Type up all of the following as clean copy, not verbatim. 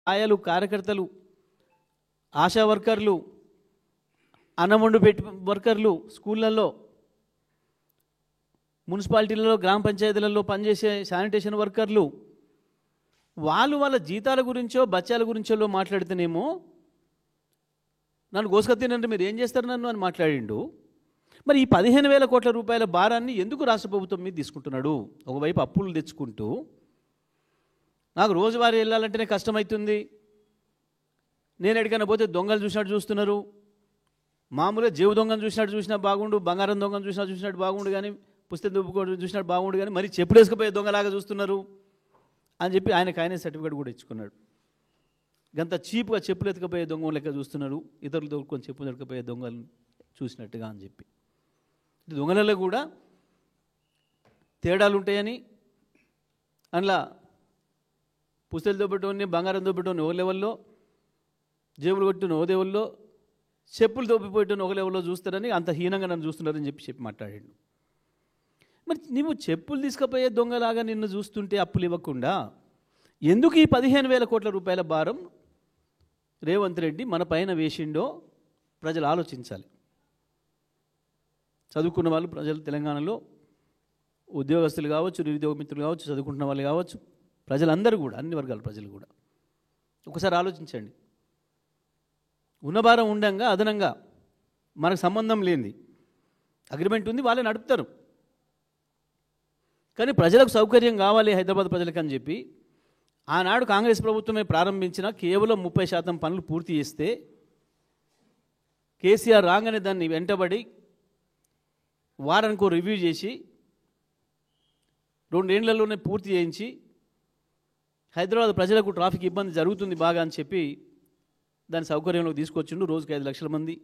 ఆయలు కార్యకర్తలు, ఆశా వర్కర్లు, అన్నమండు పెట్టి వర్కర్లు, స్కూళ్ళల్లో, మున్సిపాలిటీలలో, గ్రామ పంచాయతీలలో పనిచేసే శానిటేషన్ వర్కర్లు, వాళ్ళ జీతాల గురించో బచ్చాల గురించో మాట్లాడితేనేమో నన్ను గోసుకత్తినంటే మీరు ఏం చేస్తారు నన్ను అని మాట్లాడిండు. మరి ఈ 15,000 కోట్ల రూపాయల భారాన్ని ఎందుకు రాష్ట్ర ప్రభుత్వం మీద తీసుకుంటున్నాడు? ఒకవైపు అప్పులు తెచ్చుకుంటూ నాకు రోజువారీ వెళ్ళాలంటేనే కష్టమవుతుంది, నేను ఎక్కడికైనా పోతే దొంగలు చూసినట్టు చూస్తున్నారు, మామూలుగా జేబు దొంగను చూసినా బాగుండు, బంగారం దొంగను చూసినట్టు బాగుండు, కానీ పుస్తకం దుబ్బుకోవడం చూసినట్టు బాగుండు, కానీ మరి చెప్పులు వేసుకుపోయే దొంగలాగా చూస్తున్నారు అని చెప్పి ఆయనే సర్టిఫికేట్ కూడా ఇచ్చుకున్నాడు. గంత చీప్గా చెప్పులు ఎత్తుకపోయే దొంగ లెక్క చూస్తున్నారు, ఇతరులు దొరుకుని చెప్పులు ఎత్తుకపోయే దొంగలు చూసినట్టుగా అని చెప్పి. దొంగలలో కూడా తేడాలు ఉంటాయని, అందులో పుస్తలు దొబ్బెట్టోని, బంగారం దొబ్బెట్టోని ఒక లెవెల్లో, జేబులు కొట్టిన ఓ లెవెల్లో, చెప్పులు దొబ్బిపోయేటోని ఒక లెవెల్లో చూస్తారని అంత హీనంగా నన్ను చూస్తున్నారని చెప్పి మాట్లాడాడు. మరి నువ్వు చెప్పులు తీసుకుపోయే దొంగలాగా నిన్ను చూస్తుంటే అప్పులు ఇవ్వకుండా ఎందుకు ఈ 15,000 కోట్ల రూపాయల భారం రేవంత్ రెడ్డి మన పైన వేసిండో ప్రజలు ఆలోచించాలి. చదువుకున్న వాళ్ళు ప్రజలు తెలంగాణలో ఉద్యోగస్తులు కావచ్చు, నిరుద్యోగ మిత్రులు కావచ్చు, చదువుకుంటున్న వాళ్ళు కావచ్చు, ప్రజలందరూ కూడా, అన్ని వర్గాల ప్రజలు కూడా ఒకసారి ఆలోచించండి. ఉన్న భారం ఉండంగా అదనంగా మనకు సంబంధం లేనిది అగ్రిమెంట్ ఉంది, వాళ్ళే నడుపుతారు, కానీ ప్రజలకు సౌకర్యం కావాలి హైదరాబాద్ ప్రజలకు అని చెప్పి ఆనాడు కాంగ్రెస్ ప్రభుత్వమే ప్రారంభించిన కేవలం 30% పనులు పూర్తి చేస్తే కేసీఆర్ రాగానే దాన్ని వెంటబడి వారానికి రివ్యూ చేసి 2 ఏళ్లలోనే పూర్తి చేయించి హైదరాబాద్ ప్రజలకు ట్రాఫిక్ ఇబ్బంది జరుగుతుంది బాగా అని చెప్పి దాని సౌకర్యంలోకి తీసుకొచ్చిండు. రోజుకి 5 లక్షల మంది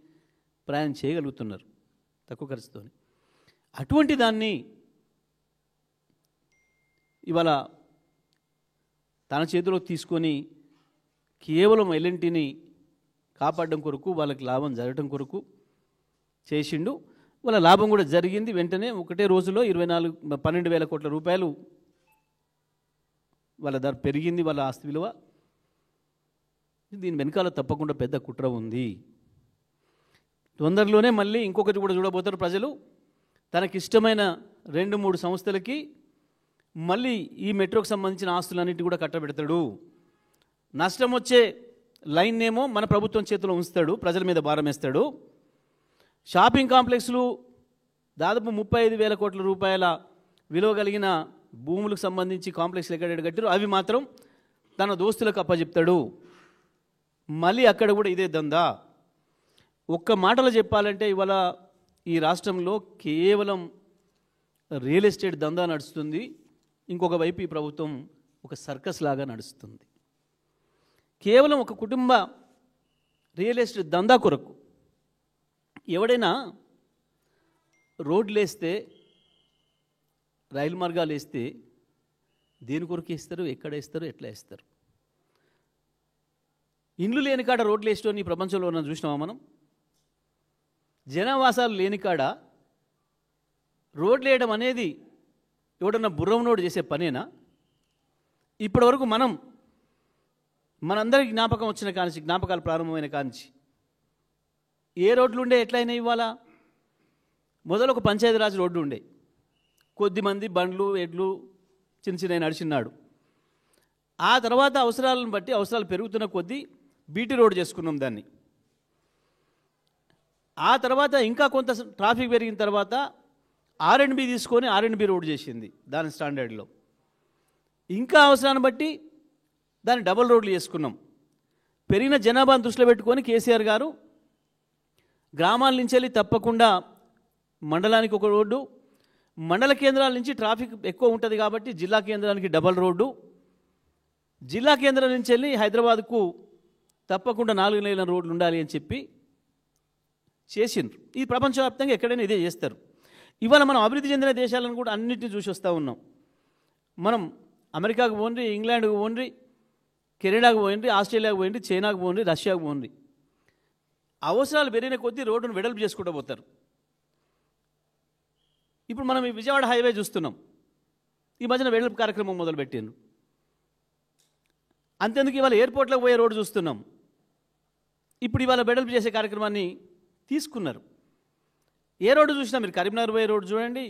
ప్రయాణం చేయగలుగుతున్నారు తక్కువ ఖర్చుతో. అటువంటి దాన్ని ఇవాళ తన చేతిలోకి తీసుకొని కేవలం ఎల్ఎన్టీని కాపాడడం కొరకు, వాళ్ళకి లాభం జరగడం కొరకు చేసిండు. వాళ్ళ లాభం కూడా జరిగింది. వెంటనే ఒకటే రోజులో 12,000 కోట్ల రూపాయలు వాళ్ళ ధర పెరిగింది, వాళ్ళ ఆస్తి విలువ. దీని వెనకాల తప్పకుండా పెద్ద కుట్ర ఉంది. తొందరలోనే మళ్ళీ ఇంకొకటి కూడా చూడబోతారు ప్రజలు. తనకిష్టమైన 2-3 సంస్థలకి మళ్ళీ ఈ మెట్రోకి సంబంధించిన ఆస్తులన్నిటి కూడా కట్టబెడతాడు. నష్టం వచ్చే లైన్ ఏమో మన ప్రభుత్వం చేతిలో ఉంచుతాడు, ప్రజల మీద భారం వేస్తాడు. షాపింగ్ కాంప్లెక్స్లు దాదాపు 35,000 కోట్ల రూపాయల విలువ కలిగిన భూములకు సంబంధించి కాంప్లెక్స్లు ఎక్కడ కట్టారు అవి మాత్రం తన దోస్తులకు అప్పచెప్తాడు. మళ్ళీ అక్కడ కూడా ఇదే దందా. ఒక్క మాటలో చెప్పాలంటే ఇవాళ ఈ రాష్ట్రంలో కేవలం రియల్ ఎస్టేట్ దందా నడుస్తుంది. ఇంకొక వైపు ఈ ప్రభుత్వం ఒక సర్కస్ లాగా నడుస్తుంది. కేవలం ఒక కుటుంబ రియల్ ఎస్టేట్ దందా కొరకు ఎవడైనా రోడ్లు వేస్తే, రైలు మార్గాలు వేస్తే దేని కొరకు వేస్తారు, ఎక్కడ వేస్తారు, ఎట్లా వేస్తారు? ఇండ్లు లేని కాడ రోడ్లు వేసేటోని ఈ ప్రపంచంలో ఉన్న చూసినామా మనం? జనవాసాలు లేని కాడ రోడ్లు వేయడం అనేది ఎవడన్నా బుర్రవనోడు చేసే పనేనా? ఇప్పటివరకు మనందరికీ జ్ఞాపకం వచ్చిన కానించి, జ్ఞాపకాలు ప్రారంభమైన కానించి ఏ రోడ్లు ఉండే, ఎట్లయినా ఇవ్వాలా? మొదలు ఒక పంచాయతీరాజ్ రోడ్డు ఉండే, కొద్దిమంది బండ్లు ఎడ్లు చిన్న నడిచిన్నాడు. ఆ తర్వాత అవసరాలను బట్టి, అవసరాలు పెరుగుతున్న కొద్దీ బీటీ రోడ్ చేసుకున్నాం దాన్ని. ఆ తర్వాత ఇంకా కొంత ట్రాఫిక్ పెరిగిన తర్వాత ఆర్ఎండ్బి తీసుకొని ఆర్ఎండ్బి రోడ్ చేసింది దాని స్టాండర్డ్లో. ఇంకా అవసరాన్ని బట్టి దాన్ని డబుల్ రోడ్లు చేసుకున్నాం. పెరిగిన జనాభాను దృష్టిలో పెట్టుకొని కేసీఆర్ గారు గ్రామాల నుంచి వెళ్ళి తప్పకుండా మండలానికి ఒక రోడ్డు, మండల కేంద్రాల నుంచి ట్రాఫిక్ ఎక్కువ ఉంటుంది కాబట్టి జిల్లా కేంద్రానికి డబల్ రోడ్డు, జిల్లా కేంద్రం నుంచి వెళ్ళి హైదరాబాద్కు తప్పకుండా 4 లేన్ల రోడ్లు ఉండాలి అని చెప్పి చేసిండ్రు. ఈ ప్రపంచవ్యాప్తంగా ఎక్కడైనా ఇదే చేస్తారు. ఇవాళ మనం అభివృద్ధి చెందిన దేశాలను కూడా అన్నింటినీ చూసి వస్తూ ఉన్నాం. మనం అమెరికాకు పోండి, ఇంగ్లాండ్కు పోండి, కెనడాకు పోయింది, ఆస్ట్రేలియాకు పోయింది, చైనాకు పోండి, రష్యాకు పోండి. అవసరాలు పెరిగిన కొద్దీ రోడ్డును వెడల్పు చేసుకుంటూ పోతారు. ఇప్పుడు మనం ఈ విజయవాడ హైవే చూస్తున్నాం. ఈ మధ్యన వెడల్పు కార్యక్రమం మొదలుపెట్టిండ్రు. అంతెందుకు ఇవాళ ఎయిర్పోర్ట్లోకి పోయే రోడ్డు చూస్తున్నాం. ఇప్పుడు ఇవాళ వెడల్పు చేసే కార్యక్రమాన్ని తీసుకున్నారు. ఏ రోడ్డు చూసినా మీరు కరీంనగర్ పోయే రోడ్డు చూడండి,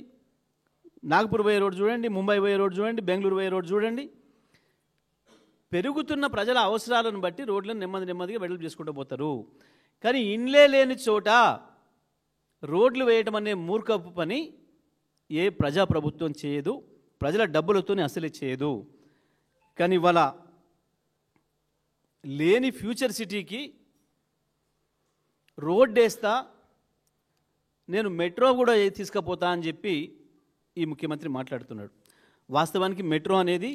నాగపూర్ పోయే రోడ్డు చూడండి, ముంబై పోయే రోడ్డు చూడండి, బెంగళూరు పోయే రోడ్డు చూడండి. పెరుగుతున్న ప్రజల అవసరాలను బట్టి రోడ్లను నెమ్మదిగా వెడల్పు చేసుకుంటూ పోతారు. కానీ ఇండ్లే లేని చోట రోడ్లు వేయటం అనే మూర్ఖపు పని ఏ ప్రజాప్రభుత్వం చేయదు, ప్రజల డబ్బులతోనే అసలే చేయదు. కానీ ఇవాళ లేని ఫ్యూచర్ సిటీకి రోడ్ వేస్తా, నేను మెట్రో కూడా తీసుకుపోతా అని చెప్పి ఈ ముఖ్యమంత్రి మాట్లాడుతున్నాడు. వాస్తవానికి మెట్రో అనేది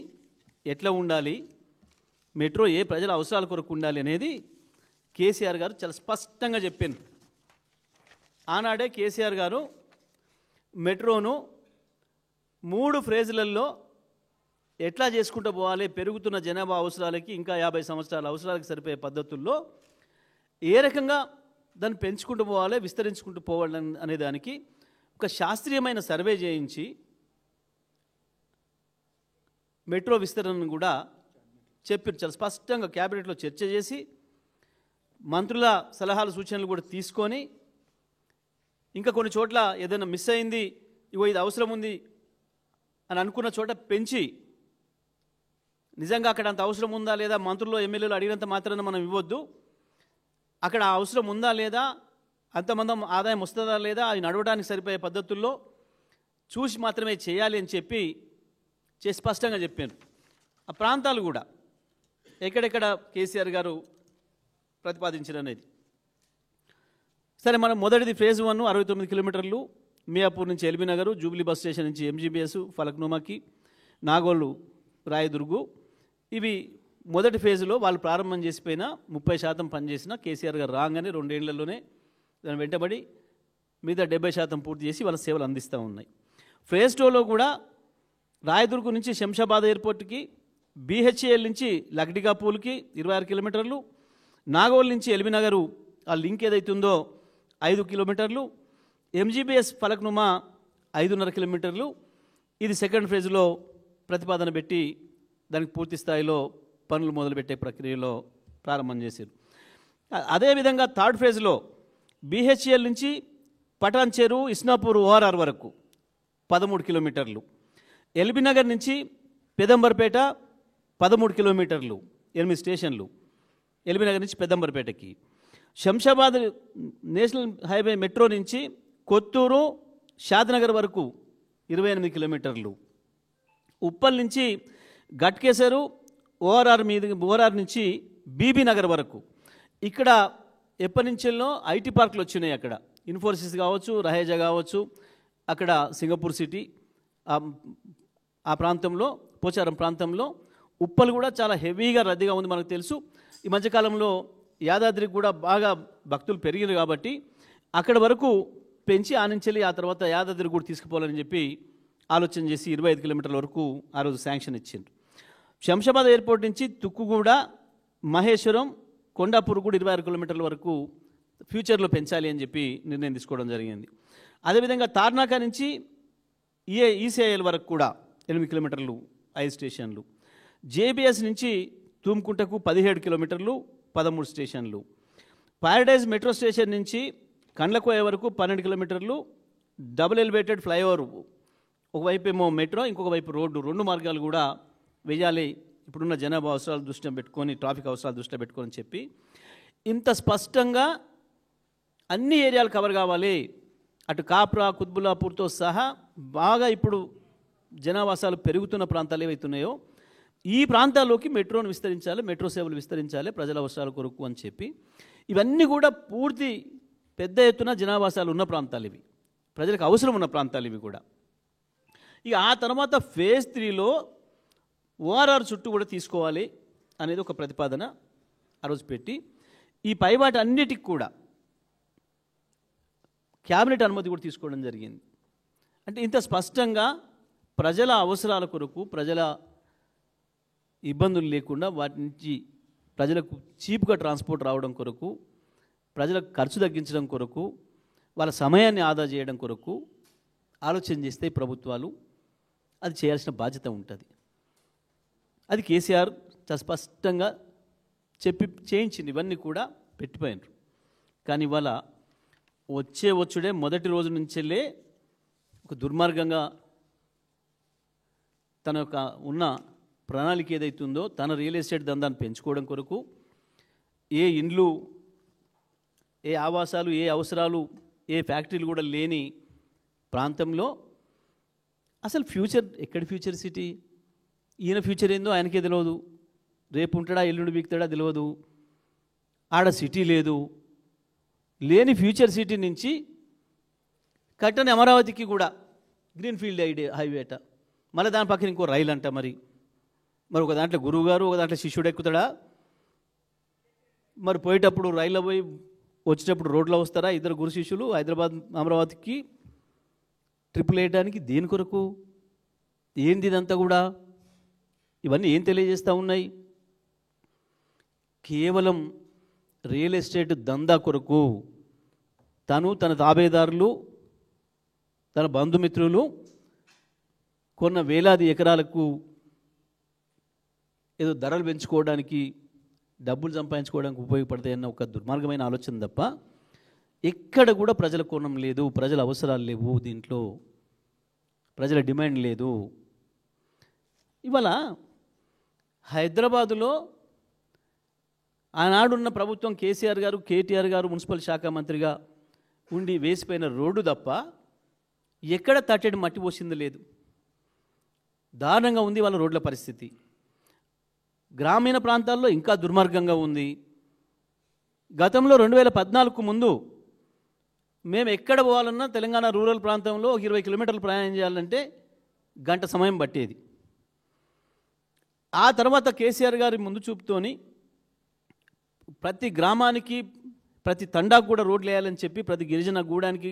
ఎట్లా ఉండాలి, మెట్రో ఏ ప్రజల అవసరాల కొరకు ఉండాలి అనేది కేసీఆర్ గారు చాలా స్పష్టంగా చెప్పారు. ఆనాడే కేసీఆర్ గారు మెట్రోను 3 ఫేజులలో ఎట్లా చేసుకుంటూ పోవాలి, పెరుగుతున్న జనాభా అవసరాలకి ఇంకా 50 సంవత్సరాల అవసరాలకు సరిపోయే పద్ధతుల్లో ఏ రకంగా దాన్ని పెంచుకుంటూ పోవాలి, విస్తరించుకుంటూ పోవాలి అనే దానికి ఒక శాస్త్రీయమైన సర్వే చేయించి మెట్రో విస్తరణను కూడా చెప్పారు. చాలా స్పష్టంగా క్యాబినెట్లో చర్చ చేసి మంత్రుల సలహాలు సూచనలు కూడా తీసుకొని, ఇంకా కొన్ని చోట్ల ఏదైనా మిస్ అయింది, ఇగో ఇది అవసరం ఉంది అని అనుకున్న చోట పెంచి, నిజంగా అక్కడ అంత అవసరం ఉందా లేదా, మంత్రులు ఎమ్మెల్యేలు అడిగినంత మాత్రాన మనం ఇవ్వద్దు, అక్కడ అవసరం ఉందా లేదా, అంతమంది ఆదాయం వస్తుందా లేదా, అది నడవడానికి సరిపోయే పద్ధతుల్లో చూసి మాత్రమే చేయాలి అని చెప్పి స్పష్టంగా చెప్పాను. ఆ ప్రాంతాలు కూడా ఎక్కడెక్కడ కేసీఆర్ గారు ప్రతిపాదించారనేది. సరే, మనం మొదటిది ఫేజ్ 1 69 కిలోమీటర్లు, మియాపూర్ నుంచి LB Nagar, Jubilee bus station నుంచి ఎంజీబీఎస్, ఫలక్నుమాకి, నాగోలు, రాయదుర్గు. ఇవి మొదటి ఫేజ్లో వాళ్ళు ప్రారంభం చేసిపోయిన 30% పనిచేసిన కేసీఆర్ గారు రాగానే 2 ఏళ్లలోనే దాన్ని వెంటబడి మిగతా 70% పూర్తి చేసి వాళ్ళ సేవలు అందిస్తూ ఉన్నాయి. ఫేజ్ 2లో కూడా రాయదుర్గు నుంచి శంషాబాద్ ఎయిర్పోర్ట్కి, బీహెచ్ఏఎల్ నుంచి లక్డికాపూల్కి 26 కిలోమీటర్లు, నాగోల్ నుంచి ఎల్బీ నగరు ఆ లింక్ ఏదైతుందో 5 కిలోమీటర్లు, ఎంజీబీఎస్ ఫలక్నుమా 5.5 కిలోమీటర్లు. ఇది సెకండ్ ఫేజ్లో ప్రతిపాదన పెట్టి దానికి పూర్తి స్థాయిలో పనులు మొదలుపెట్టే ప్రక్రియలో ప్రారంభం చేశారు. అదేవిధంగా థర్డ్ ఫేజ్లో బీహెచ్ఎల్ నుంచి పటాన్ చెరు, ఇస్నాపూర్, ఓఆర్ఆర్ వరకు 13 కిలోమీటర్లు, ఎల్బీ నగర్ నుంచి పెదంబర్పేట 13 కిలోమీటర్లు, 8 స్టేషన్లు ఎల్బీ నగర్ నుంచి పెదంబర్పేటకి, శంషాబాద్ నేషనల్ హైవే మెట్రో నుంచి కొత్తూరు, షాద్నగర్ వరకు 28 కిలోమీటర్లు, ఉప్పల్ నుంచి ఘట్కేసరు, ఓఆర్ఆర్ నుంచి బీబీ నగర్ వరకు. ఇక్కడ ఎప్పటి నుంచెల్లో ఐటీ పార్కులు వచ్చినాయి, అక్కడ ఇన్ఫోసిస్ కావచ్చు, రహేజా కావచ్చు, అక్కడ సింగపూర్ సిటీ ఆ ప్రాంతంలో, పోచారం ప్రాంతంలో. ఉప్పల్ కూడా చాలా హెవీగా రద్దీగా ఉంది, మనకు తెలుసు. ఈ మధ్యకాలంలో యాదాద్రికి కూడా బాగా భక్తులు పెరిగారు కాబట్టి అక్కడ వరకు పెంచి ఆ తర్వాత యాదాద్రి కూడా తీసుకుపోవాలని చెప్పి ఆలోచన చేసి 25 కిలోమీటర్ల వరకు ఆ రోజు శాంక్షన్ ఇచ్చిండ్రు. శంషాబాద్ ఎయిర్పోర్ట్ నుంచి తుక్కుగూడ, మహేశ్వరం, కొండాపూర్ కూడా 26 కిలోమీటర్ల వరకు ఫ్యూచర్లో పెంచాలి అని చెప్పి నిర్ణయం తీసుకోవడం జరిగింది. అదేవిధంగా తార్నాక నుంచి ఈసీఐఎల్ వరకు కూడా 8 కిలోమీటర్లు, 5 స్టేషన్లు, జేబీఎస్ నుంచి తూమ్కుంటకు 17 కిలోమీటర్లు, 13 స్టేషన్లు, పారడైజ్ మెట్రో స్టేషన్ నుంచి కండ్లకోయ వరకు 12 కిలోమీటర్లు, డబుల్ ఎలివేటెడ్ ఫ్లైఓవర్, ఒకవైపు ఏమో మెట్రో, ఇంకొక వైపు రోడ్డు, 2 మార్గాలు కూడా వేయాలి ఇప్పుడున్న జనాభా అవసరాలు దృష్టిలో పెట్టుకొని, ట్రాఫిక్ అవసరాలు దృష్టిలో పెట్టుకొని చెప్పి ఇంత స్పష్టంగా అన్ని ఏరియాలు కవర్ కావాలి. అటు కాప్రా, కుత్బుల్లాపూర్తో సహా బాగా ఇప్పుడు జనావాసాలు పెరుగుతున్న ప్రాంతాలు ఏవైతున్నాయో ఈ ప్రాంతాల్లోకి మెట్రోను విస్తరించాలి, మెట్రో సేవలు విస్తరించాలి ప్రజల అవసరాల కొరకు అని చెప్పి ఇవన్నీ కూడా పూర్తి పెద్ద ఎత్తున జనావాసాలు ఉన్న ప్రాంతాలు, ఇవి ప్రజలకు అవసరం ఉన్న ప్రాంతాలు ఇవి కూడా. ఇక ఆ తర్వాత ఫేజ్ 3లో ఓఆర్ఆర్ చుట్టూ కూడా తీసుకోవాలి అనేది ఒక ప్రతిపాదన ఆ రోజు పెట్టి ఈ పైవాటి అన్నిటికి కూడా క్యాబినెట్ అనుమతి కూడా తీసుకోవడం జరిగింది. అంటే ఇంత స్పష్టంగా ప్రజల అవసరాల కొరకు, ప్రజల ఇబ్బందులు లేకుండా వాటి నుంచి ప్రజలకు చీప్గా ట్రాన్స్పోర్ట్ రావడం కొరకు, ప్రజలకు ఖర్చు తగ్గించడం కొరకు, వాళ్ళ సమయాన్ని ఆదా చేయడం కొరకు ఆలోచన చేస్తే ప్రభుత్వాలు అది చేయాల్సిన బాధ్యత ఉంటుంది. అది కేసీఆర్ చాలా స్పష్టంగా చేయించింది. ఇవన్నీ కూడా పెట్టిపోయినారు. కానీ ఇవాళ వచ్చుడే మొదటి రోజు నుంచెల్లే ఒక దుర్మార్గంగా తన యొక్క ఉన్న ప్రణాళిక ఏదైతుందో తన రియల్ ఎస్టేట్ దందాన్ని పెంచుకోవడం కొరకు ఏ ఇండ్లు, ఏ ఆవాసాలు, ఏ అవసరాలు, ఏ ఫ్యాక్టరీలు కూడా లేని ప్రాంతంలో అసలు ఫ్యూచర్ ఎక్కడి ఫ్యూచర్ సిటీ? ఈయన ఫ్యూచర్ ఏందో ఆయనకే తెలియదు. రేపు ఉంటాడా ఎల్లుండి బీక్తాడా తెలియదు. ఆడ సిటీ లేదు. లేని ఫ్యూచర్ సిటీ నుంచి కట్టని అమరావతికి కూడా గ్రీన్ఫీల్డ్ హైవే అట, మళ్ళీ దాని పక్కన ఇంకో రైలు అంట. మరి ఒక దాంట్లో గురువు గారు, ఒక దాంట్లో శిష్యుడు ఎక్కుతాడా? మరి పోయేటప్పుడు రైల్లో పోయి వచ్చేటప్పుడు రోడ్లో వస్తారా ఇద్దరు గురు శిష్యులు హైదరాబాద్ అమరావతికి ట్రిపుల్ వేయడానికి? దేని కొరకు? ఏంది ఇదంతా కూడా? ఇవన్నీ ఏం తెలియజేస్తూ ఉన్నాయి? కేవలం రియల్ ఎస్టేట్ దందా కొరకు తను, తన తాబేదారులు, తన బంధుమిత్రులు కొన్న వేలాది ఎకరాలకు ఏదో ధరలు పెంచుకోవడానికి, డబ్బులు సంపాదించుకోవడానికి ఉపయోగపడతాయన్న ఒక దుర్మార్గమైన ఆలోచన తప్ప ఎక్కడ కూడా ప్రజల కోణం లేదు, ప్రజల అవసరాలు లేవు, దీంట్లో ప్రజల డిమాండ్ లేదు. ఇవాళ హైదరాబాదులో ఆనాడున్న ప్రభుత్వం కేసీఆర్ గారు, కేటీఆర్ గారు మున్సిపల్ శాఖ మంత్రిగా ఉండి వేసిపోయిన రోడ్డు తప్ప ఎక్కడ తట్టెడు మట్టి పోసింది లేదు. దారుణంగా ఉంది వాళ్ళ రోడ్ల పరిస్థితి. గ్రామీణ ప్రాంతాల్లో ఇంకా దుర్మార్గంగా ఉంది. గతంలో 2014కు ముందు మేము ఎక్కడ పోవాలన్నా తెలంగాణ రూరల్ ప్రాంతంలో 20 కిలోమీటర్లు ప్రయాణం చేయాలంటే గంట సమయం పట్టేది. ఆ తర్వాత కేసీఆర్ గారి ముందు చూపుతోని ప్రతి గ్రామానికి, ప్రతి తండాకు కూడా రోడ్లు వేయాలని చెప్పి ప్రతి గిరిజన గూడానికి